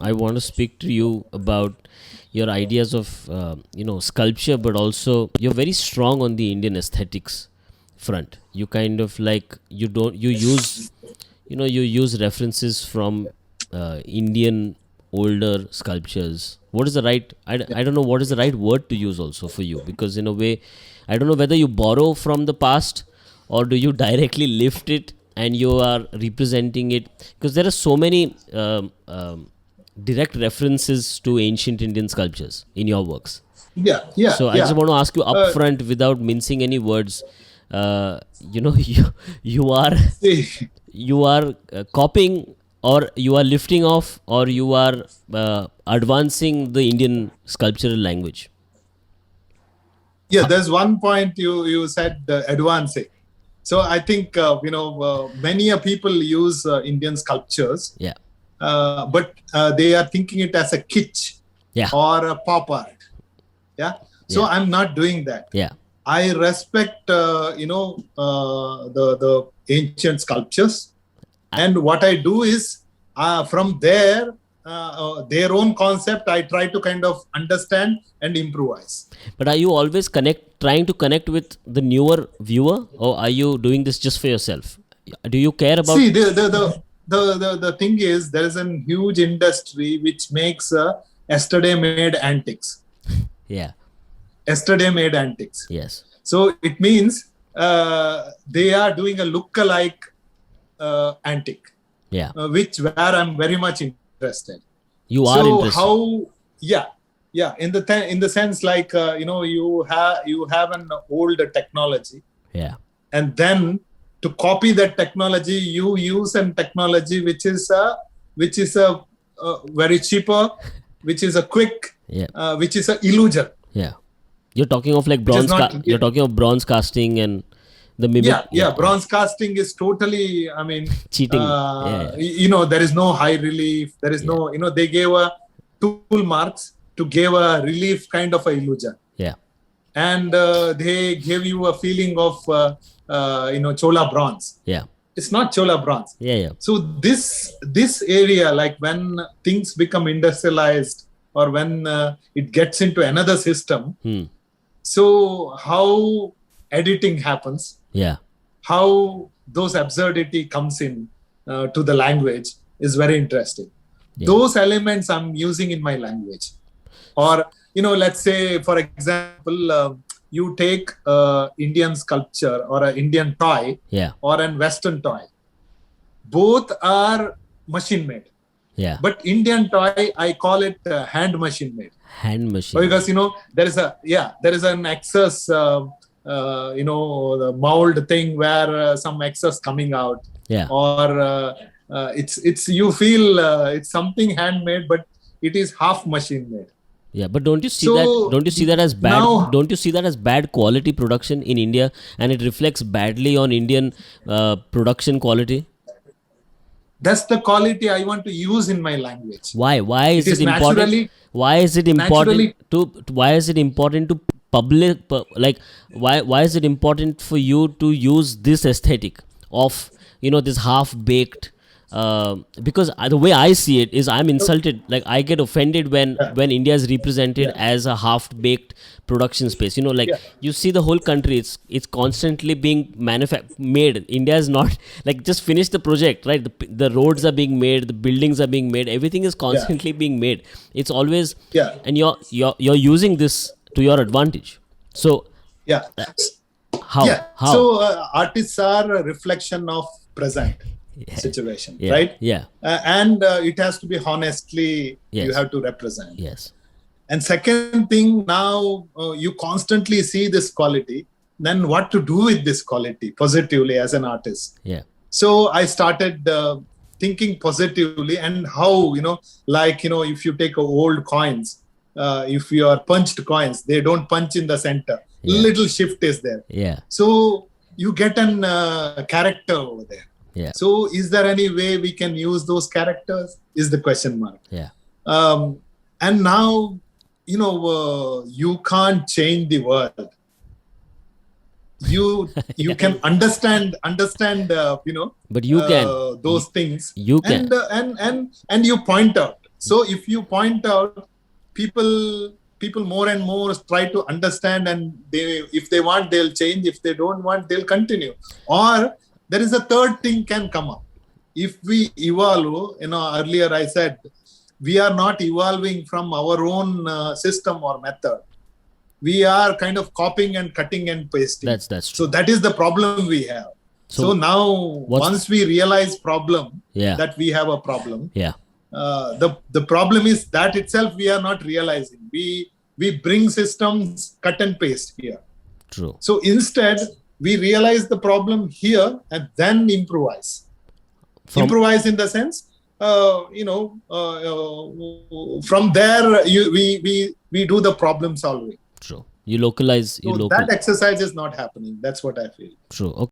I want to speak to you about your ideas of sculpture, but also you're very strong on the Indian aesthetics front. You kind of like you use you use references from Indian older sculptures. What is the right? I don't know what is the right word to use also for you, because in a way, I don't know whether you borrow from the past or do you directly lift it and you are representing it, because there are so many direct references to ancient Indian sculptures in your works. Yeah, yeah, So I just yeah. want to ask you Uh, upfront, without mincing any words. You are see, you are copying, or you are lifting off, or you are advancing the Indian sculptural language. yeah, there's one point you said advancing. So I think many people use Indian sculptures, Yeah, but they are thinking it as a kitsch yeah, or a pop art. Yeah. So yeah, I'm not doing that. yeah, I respect the ancient sculptures, and what I do is from their own concept, I try to kind of understand and improvise. but are you always trying to connect with the newer viewer, or are you doing this just for yourself? Do you care about? See, the thing is, there is a huge industry which makes yesterday made antiques. Yeah, Yesterday made antiques. yes, So it means they are doing a look-alike antique, yeah, which where I'm very much interested. you are So interested. how? Yeah, yeah. In the sense like you have an old technology, Yeah, and then to copy that technology, you use an technology which is a very cheaper, which is a quick, yeah, which is a illusion, yeah. You're talking of like which is not. you're talking of bronze casting and the mimic. Yeah, yeah. Bronze casting is totally. I mean, Cheating. Yeah, there is no high relief. There is yeah, no. They gave a tool marks to give a relief kind of a illusion, yeah, and they gave you a feeling of chola bronze. yeah, It's not chola bronze. yeah, yeah, So this area, like when things become industrialized or when it gets into another system, hmm. so how editing happens, Yeah, how those absurdity comes in to the language is very interesting. yeah, Those elements I'm using in my language. Or let's say, for example, you take Indian sculpture or an Indian toy yeah, or an Western toy. Both are machine made, yeah. but Indian toy, I call it hand machine made, Hand machine. because there is an excess the mold thing where some excess coming out, Yeah, or it's you feel it's something handmade, but it is half machine made. yeah. But don't you see that? So Don't you see that as bad? now, Don't you see that as bad quality production in India, and it reflects badly on Indian production quality? that's the quality I want to use in my language. Why? Why It is it is important? naturally Why is it important naturally to? Why is it important to like? Why is it important for you to use this aesthetic of this half baked? Because the way I see it is, I'm insulted. Like, I get offended when yeah, India is represented yeah, as a half baked production space. Like, yeah, you see the whole country, it's constantly being made. India is not like just finish the project, right? The roads are being made, the buildings are being made, everything is yeah, constantly being made. It's always, yeah, and you're using this to your advantage. So yeah, uh, yeah. how? So artists are a reflection of present Yeah, situation, yeah, right? yeah, And it has to be honestly, you yes, have to represent. yes, And second thing, now you constantly see this quality, then what to do with this quality positively as an artist. yeah, So I started thinking positively, and how, if you take old coins, if you are punched coins, they don't punch in the center. yeah, Little shift is there. yeah, So you get an character over there. yeah, So is there any way we can use those characters? Is the question mark. yeah, And now, you can't change the world. You can understand but you can, those things, you can, and you point out. So if you point out, people more and more try to understand, and they, if they want, they'll change. If they don't want, they'll continue. Or there is a third thing can come up. If we evolve, earlier I said, we are not evolving from our own system or method. We are kind of copying and cutting and pasting. That's true. So that is the problem we have. So now, once we realize that we have a problem, the problem is that itself we are not realizing. We bring systems, cut and paste here. True. So instead, we realize the problem here and then improvise. Improvise in the sense, from there we do the problem solving. True. You localize. So that exercise is not happening. That's what I feel. True. Okay.